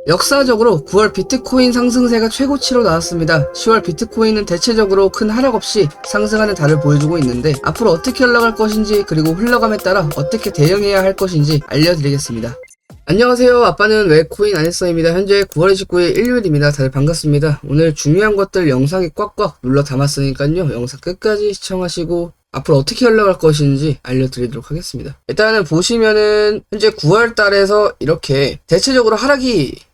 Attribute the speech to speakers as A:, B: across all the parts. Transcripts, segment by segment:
A: 역사적으로 9월 비트코인 상승세가 최고치로 나왔습니다. 10월 비트코인은 대체적으로 큰 하락 없이 상승하는 달을 보여주고 있는데 앞으로 어떻게 흘러갈 것인지 그리고 흘러감에 따라 어떻게 대응해야 할 것인지 알려드리겠습니다. 안녕하세요. 아빠는 왜 코인 안 했어입니다. 현재 9월 29일 일요일입니다. 다들 반갑습니다. 오늘 중요한 것들 영상에 꽉꽉 눌러 담았으니까요. 영상 끝까지 시청하시고 앞으로 어떻게 흘러갈 것인지 알려드리도록 하겠습니다. 일단은 보시면은 현재 9월 달에서 이렇게 대체적으로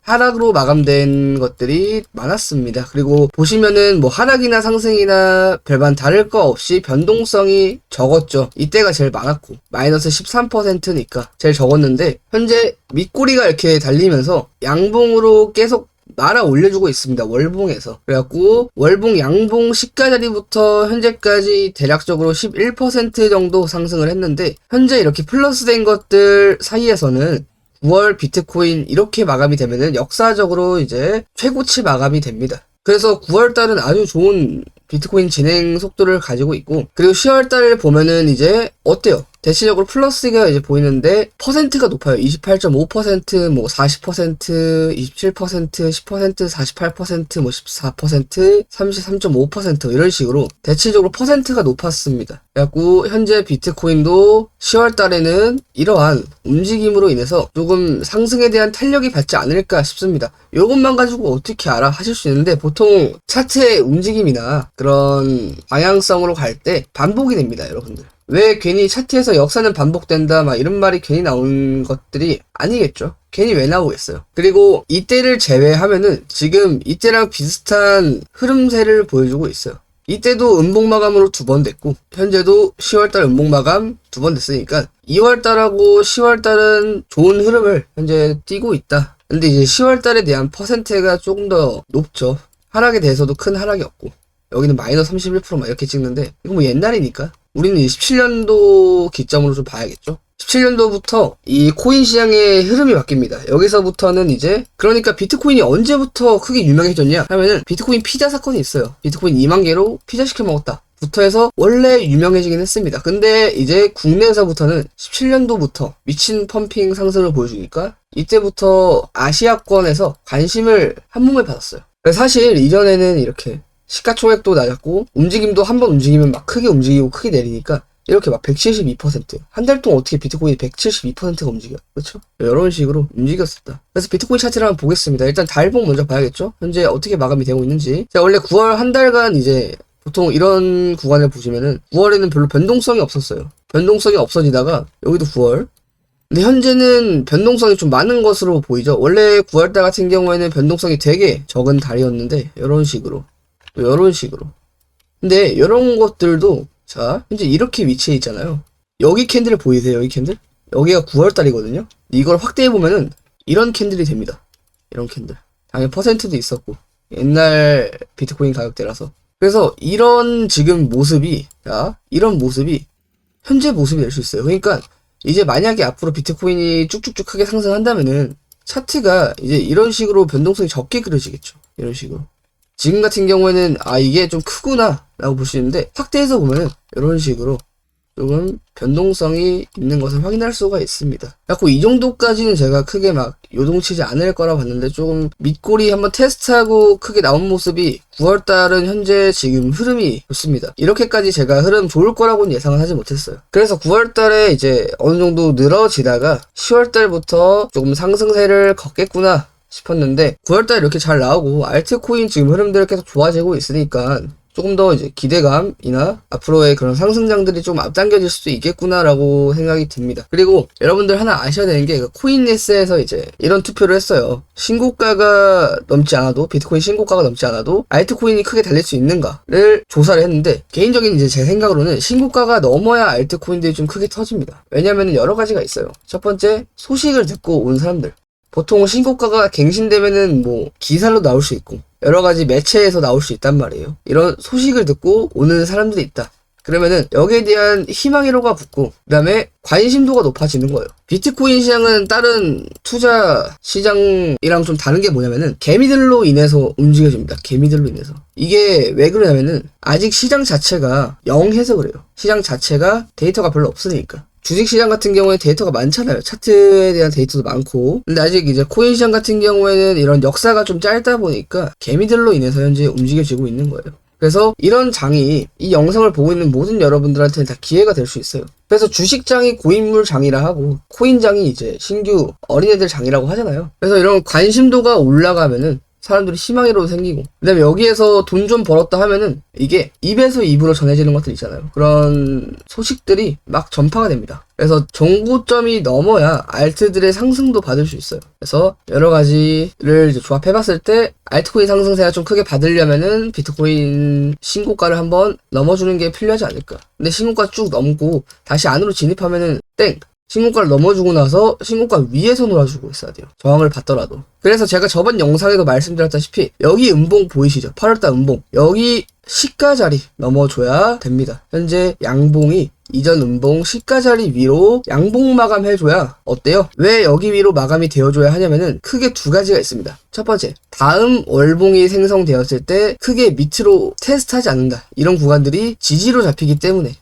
A: 하락으로 마감된 것들이 많았습니다. 그리고 보시면은 뭐 하락이나 상승이나 별반 다를 거 없이 변동성이 적었죠. 이때가 제일 많았고 마이너스 13%니까 제일 적었는데 현재 밑꼬리가 이렇게 달리면서 양봉으로 계속 날아 올려주고 있습니다. 월봉에서. 그래갖고 월봉 양봉 시가 자리부터 현재까지 대략적으로 11% 정도 상승을 했는데 현재 이렇게 플러스 된 것들 사이에서는 9월 비트코인 이렇게 마감이 되면은 역사적으로 이제 최고치 마감이 됩니다. 그래서 9월 달은 아주 좋은 비트코인 진행 속도를 가지고 있고, 그리고 10월 달을 보면은 이제 어때요? 대체적으로 플러스가 이제 보이는데 퍼센트가 높아요. 28.5%, 뭐 40%, 27%, 10%, 48%, 뭐 14%, 33.5% 이런 식으로 대체적으로 퍼센트가 높았습니다. 그래갖고 현재 비트코인도 10월 달에는 이러한 움직임으로 인해서 조금 상승에 대한 탄력이 받지 않을까 싶습니다. 이것만 가지고 어떻게 알아 하실 수 있는데 보통 차트의 움직임이나 그런 방향성으로 갈 때 반복이 됩니다, 여러분들. 왜 괜히 차트에서 역사는 반복된다 막 이런 말이 괜히 나온 것들이 아니겠죠. 괜히 왜 나오겠어요. 그리고 이때를 제외하면은 지금 이때랑 비슷한 흐름세를 보여주고 있어요. 이때도 음봉마감으로 2번 됐고 현재도 10월달 음봉마감 2번 됐으니까 2월달하고 10월달은 좋은 흐름을 현재 띄고 있다. 근데 이제 10월달에 대한 퍼센트가 조금 더 높죠. 하락에 대해서도 큰 하락이 없고 여기는 마이너스 31% 막 이렇게 찍는데 이거 뭐 옛날이니까 우리는 17년도 기점으로 좀 봐야겠죠. 17년도부터 이 코인 시장의 흐름이 바뀝니다. 여기서부터는 이제 그러니까 비트코인이 언제부터 크게 유명해졌냐 하면은 비트코인 피자 사건이 있어요. 비트코인 2만 개로 피자 시켜 먹었다 부터 해서 원래 유명해지긴 했습니다. 근데 이제 국내에서부터는 17년도부터 미친 펌핑 상승을 보여주니까 이때부터 아시아권에서 관심을 한 몸에 받았어요. 사실 이전에는 이렇게 시가총액도 낮았고 움직임도 한 번 움직이면 막 크게 움직이고 크게 내리니까 이렇게 막 172% 한 달 동안 어떻게 비트코인이 172%가 움직여, 그렇죠? 이런 식으로 움직였었다. 그래서 비트코인 차트를 한번 보겠습니다. 일단 달봉 먼저 봐야겠죠? 현재 어떻게 마감이 되고 있는지. 자, 원래 9월 한 달간 이제 보통 이런 구간을 보시면은 9월에는 별로 변동성이 없었어요. 변동성이 없어지다가 여기도 9월. 근데 현재는 변동성이 좀 많은 것으로 보이죠. 원래 9월달 같은 경우에는 변동성이 되게 적은 달이었는데 이런 식으로 또 이런 식으로. 근데 이런 것들도 자 현재 이렇게 위치해 있잖아요. 여기 캔들 보이세요? 여기 캔들? 여기가 9월달이거든요. 이걸 확대해 보면은 이런 캔들이 됩니다. 이런 캔들. 당연히 퍼센트도 있었고 옛날 비트코인 가격대라서. 그래서 이런 지금 모습이 이런 모습이 현재 모습이 될 수 있어요. 그러니까 이제 만약에 앞으로 비트코인이 쭉쭉쭉 크게 상승한다면은 차트가 이제 이런 식으로 변동성이 적게 그려지겠죠. 이런 식으로. 지금 같은 경우에는 이게 좀 크구나 라고 볼 수 있는데 확대해서 보면은 이런 식으로 조금 변동성이 있는 것을 확인할 수가 있습니다. 그래서 이 정도까지는 제가 크게 막 요동치지 않을 거라 봤는데 조금 밑꼬리 한번 테스트하고 크게 나온 모습이 9월달은 현재 지금 흐름이 좋습니다. 이렇게까지 제가 흐름 좋을 거라고는 예상은 하지 못했어요. 그래서 9월달에 이제 어느 정도 늘어지다가 10월달부터 조금 상승세를 걷겠구나 싶었는데 9월달에 이렇게 잘 나오고 알트코인 지금 흐름들 계속 좋아지고 있으니까 조금 더 이제 기대감이나 앞으로의 그런 상승장들이 좀 앞당겨질 수도 있겠구나라고 생각이 듭니다. 그리고 여러분들 하나 아셔야 되는 게 코인리스에서 이제 이런 투표를 했어요. 신고가가 넘지 않아도 비트코인 신고가가 넘지 않아도 알트코인이 크게 달릴 수 있는가를 조사를 했는데 개인적인 이제 제 생각으로는 신고가가 넘어야 알트코인들이 좀 크게 터집니다. 왜냐면은 여러 가지가 있어요. 첫 번째 소식을 듣고 온 사람들. 보통 신고가가 갱신되면은 뭐 기사로 나올 수 있고 여러 가지 매체에서 나올 수 있단 말이에요. 이런 소식을 듣고 오는 사람들이 있다. 그러면은 여기에 대한 희망회로가 붙고 그 다음에 관심도가 높아지는 거예요. 비트코인 시장은 다른 투자 시장이랑 좀 다른 게 뭐냐면은 개미들로 인해서 움직여집니다. 개미들로 인해서. 이게 왜 그러냐면은 아직 시장 자체가 영해서 그래요. 시장 자체가 데이터가 별로 없으니까. 주식시장 같은 경우에 데이터가 많잖아요. 차트에 대한 데이터도 많고. 근데 아직 이제 코인 시장 같은 경우에는 이런 역사가 좀 짧다 보니까 개미들로 인해서 현재 움직여지고 있는 거예요. 그래서 이런 장이 이 영상을 보고 있는 모든 여러분들한테는 다 기회가 될 수 있어요. 그래서 주식장이 고인물 장이라 하고 코인장이 이제 신규 어린애들 장이라고 하잖아요. 그래서 이런 관심도가 올라가면은 사람들이 희망이라도 생기고, 그 다음에 여기에서 돈 좀 벌었다 하면은 이게 입에서 입으로 전해지는 것들 있잖아요. 그런 소식들이 막 전파가 됩니다. 그래서 정고점이 넘어야 알트들의 상승도 받을 수 있어요. 그래서 여러 가지를 이제 조합해봤을 때 알트코인 상승세가 좀 크게 받으려면은 비트코인 신고가를 한번 넘어주는 게 필요하지 않을까. 근데 신고가 쭉 넘고 다시 안으로 진입하면은 땡! 신고가를 넘어주고 나서 신고가 위에서 놀아주고 있어야 돼요. 저항을 받더라도. 그래서 제가 저번 영상에도 말씀드렸다시피 여기 음봉 보이시죠? 8월달 음봉. 여기 시가 자리 넘어줘야 됩니다. 현재 양봉이 이전 음봉 시가 자리 위로 양봉 마감해줘야 어때요? 왜 여기 위로 마감이 되어줘야 하냐면은 크게 두 가지가 있습니다. 첫 번째, 다음 월봉이 생성되었을 때 크게 밑으로 테스트하지 않는다. 이런 구간들이 지지로 잡히기 때문에.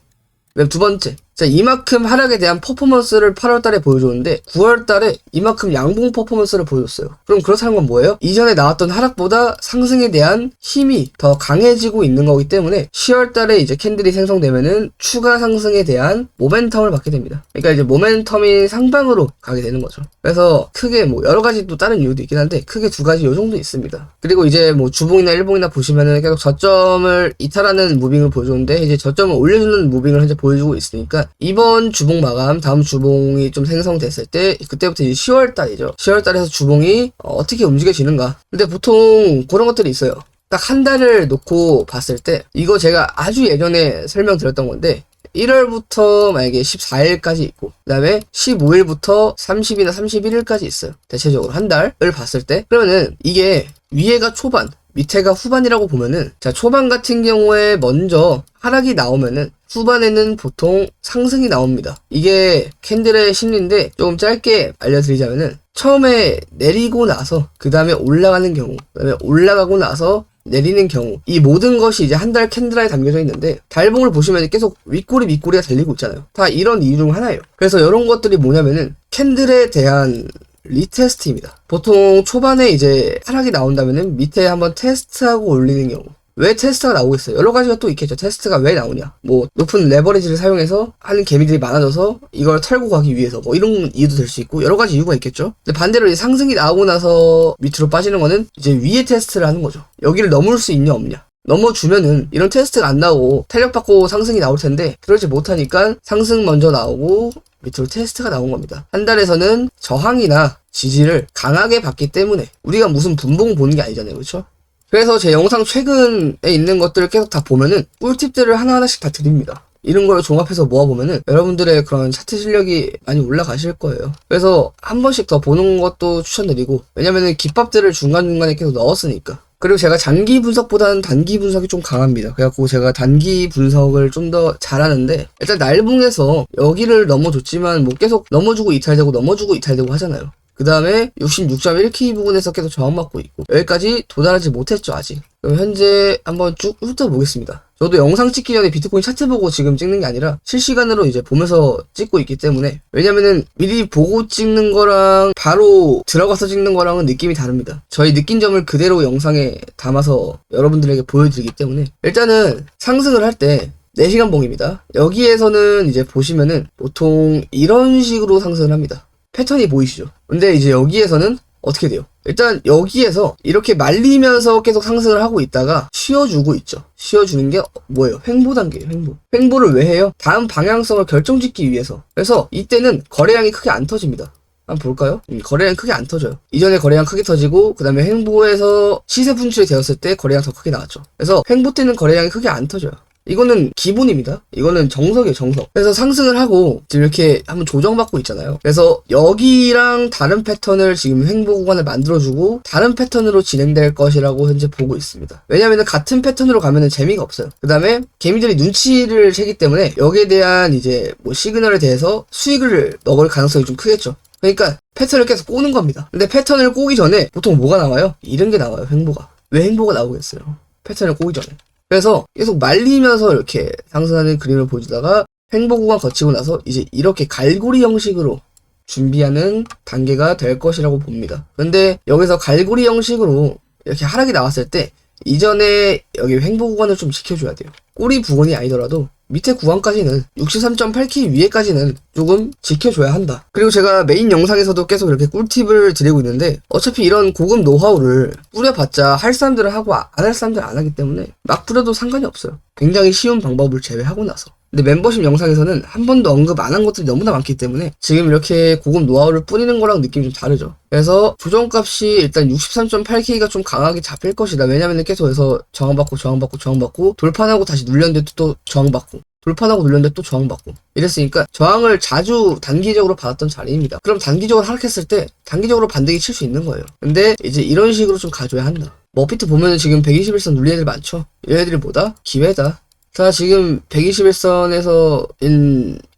A: 두 번째, 자, 이만큼 하락에 대한 퍼포먼스를 8월달에 보여줬는데 9월달에 이만큼 양봉 퍼포먼스를 보여줬어요. 그럼 그렇다는 건 뭐예요? 이전에 나왔던 하락보다 상승에 대한 힘이 더 강해지고 있는 거기 때문에 10월달에 이제 캔들이 생성되면은 추가 상승에 대한 모멘텀을 받게 됩니다. 그러니까 이제 모멘텀이 상방으로 가게 되는 거죠. 그래서 크게 뭐 여러 가지 또 다른 이유도 있긴 한데 크게 두 가지 요 정도 있습니다. 그리고 이제 뭐 주봉이나 일봉이나 보시면은 계속 저점을 이탈하는 무빙을 보여줬는데 이제 저점을 올려주는 무빙을 현재 보여주고 있으니까 이번 주봉 마감, 다음 주봉이 좀 생성됐을 때 그때부터 이제 10월달이죠. 10월달에서 주봉이 어떻게 움직여지는가. 근데 보통 그런 것들이 있어요. 딱 한 달을 놓고 봤을 때 이거 제가 아주 예전에 설명드렸던 건데 1월부터 만약에 14일까지 있고 그 다음에 15일부터 30일이나 31일까지 있어요. 대체적으로 한 달을 봤을 때 그러면은 이게 위에가 초반 밑에가 후반이라고 보면은 자 초반 같은 경우에 먼저 하락이 나오면은 후반에는 보통 상승이 나옵니다. 이게 캔들의 심리인데 조금 짧게 알려드리자면은 처음에 내리고 나서 그 다음에 올라가는 경우 그 다음에 올라가고 나서 내리는 경우 이 모든 것이 이제 한 달 캔들에 담겨져 있는데 달봉을 보시면 계속 윗꼬리 밑꼬리가 달리고 있잖아요. 다 이런 이유 중 하나예요. 그래서 이런 것들이 뭐냐면은 캔들에 대한 리테스트입니다. 보통 초반에 이제 하락이 나온다면은 밑에 한번 테스트하고 올리는 경우 왜 테스트가 나오겠어요? 여러 가지가 또 있겠죠. 테스트가 왜 나오냐? 뭐 높은 레버리지를 사용해서 하는 개미들이 많아져서 이걸 털고 가기 위해서 뭐 이런 이유도 될 수 있고 여러 가지 이유가 있겠죠. 근데 반대로 이제 상승이 나오고 나서 밑으로 빠지는 거는 이제 위에 테스트를 하는 거죠. 여기를 넘을 수 있냐 없냐. 넘어주면은 이런 테스트가 안 나오고 탄력받고 상승이 나올 텐데 그러지 못하니까 상승 먼저 나오고 밑으로 테스트가 나온 겁니다. 한 달에서는 저항이나 지지를 강하게 받기 때문에 우리가 무슨 분봉 보는 게 아니잖아요. 그렇죠? 그래서 제 영상 최근에 있는 것들을 계속 다 보면은 꿀팁들을 하나하나씩 다 드립니다. 이런 걸 종합해서 모아보면은 여러분들의 그런 차트 실력이 많이 올라가실 거예요. 그래서 한 번씩 더 보는 것도 추천드리고 왜냐면은 기법들을 중간중간에 계속 넣었으니까. 그리고 제가 장기 분석보다는 단기 분석이 좀 강합니다. 그래갖고 제가 단기 분석을 좀 더 잘하는데 일단 날봉에서 여기를 넘어줬지만 뭐 계속 넘어주고 이탈되고 넘어주고 이탈되고 하잖아요. 그 다음에 66.1K 부근에서 계속 저항받고 있고 여기까지 도달하지 못했죠 아직. 그럼 현재 한번 쭉 훑어보겠습니다. 저도 영상 찍기 전에 비트코인 차트 보고 지금 찍는 게 아니라 실시간으로 이제 보면서 찍고 있기 때문에 왜냐면은 미리 보고 찍는 거랑 바로 들어가서 찍는 거랑은 느낌이 다릅니다. 저희 느낀 점을 그대로 영상에 담아서 여러분들에게 보여드리기 때문에 일단은 상승을 할 때 4시간 봉입니다. 여기에서는 이제 보시면은 보통 이런 식으로 상승을 합니다. 패턴이 보이시죠? 근데 이제 여기에서는 어떻게 돼요? 일단 여기에서 이렇게 말리면서 계속 상승을 하고 있다가 쉬어주고 있죠. 쉬어주는 게 뭐예요? 횡보 단계예요. 횡보. 횡보를 왜 해요? 다음 방향성을 결정짓기 위해서. 그래서 이때는 거래량이 크게 안 터집니다. 한번 볼까요? 거래량 크게 안 터져요. 이전에 거래량 크게 터지고 그 다음에 횡보에서 시세 분출이 되었을 때 거래량 더 크게 나왔죠. 그래서 횡보 때는 거래량이 크게 안 터져요. 이거는 기본입니다. 이거는 정석이에요, 정석. 그래서 상승을 하고 지금 이렇게 한번 조정받고 있잖아요. 그래서 여기랑 다른 패턴을 지금 횡보 구간을 만들어주고 다른 패턴으로 진행될 것이라고 현재 보고 있습니다. 왜냐면은 같은 패턴으로 가면은 재미가 없어요. 그 다음에 개미들이 눈치를 채기 때문에 여기에 대한 이제 뭐 시그널에 대해서 수익을 먹을 가능성이 좀 크겠죠. 그러니까 패턴을 계속 꼬는 겁니다. 근데 패턴을 꼬기 전에 보통 뭐가 나와요? 이런 게 나와요, 횡보가. 왜 횡보가 나오겠어요? 패턴을 꼬기 전에. 그래서 계속 말리면서 이렇게 상승하는 그림을 보여주다가 횡보 구간 거치고 나서 이제 이렇게 갈고리 형식으로 준비하는 단계가 될 것이라고 봅니다. 근데 여기서 갈고리 형식으로 이렇게 하락이 나왔을 때 이전에 여기 횡보 구간을 좀 지켜줘야 돼요. 꼬리 부근이 아니더라도 밑에 구간까지는 63.8K 위에까지는 조금 지켜줘야 한다. 그리고 제가 메인 영상에서도 계속 이렇게 꿀팁을 드리고 있는데 어차피 이런 고급 노하우를 뿌려봤자 할 사람들은 하고 안 할 사람들은 안 하기 때문에 막 뿌려도 상관이 없어요. 굉장히 쉬운 방법을 제외하고 나서. 근데 멤버십 영상에서는 한 번도 언급 안 한 것들이 너무나 많기 때문에 지금 이렇게 고급 노하우를 뿌리는 거랑 느낌이 좀 다르죠. 그래서 조정값이 일단 63.8K가 좀 강하게 잡힐 것이다. 왜냐면은 계속해서 저항받고 돌판하고 다시 눌렸는데 또 저항받고 돌판하고 눌렸는데 또 저항받고 이랬으니까 저항을 자주 단기적으로 받았던 자리입니다. 그럼 단기적으로 하락했을 때 단기적으로 반등이 칠 수 있는 거예요. 근데 이제 이런 식으로 좀 가져야 한다. 머피트 보면은 지금 121선 눌린 애들 많죠. 얘네들이 뭐다? 기회다. 자, 지금 121선에서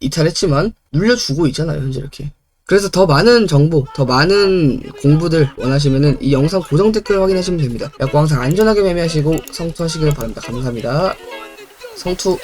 A: 이탈했지만 눌려주고 있잖아요, 현재 이렇게. 그래서 더 많은 정보, 더 많은 공부들 원하시면은 이 영상 고정 댓글 확인하시면 됩니다. 약고 항상 안전하게 매매하시고 성투하시길 바랍니다. 감사합니다. 성투.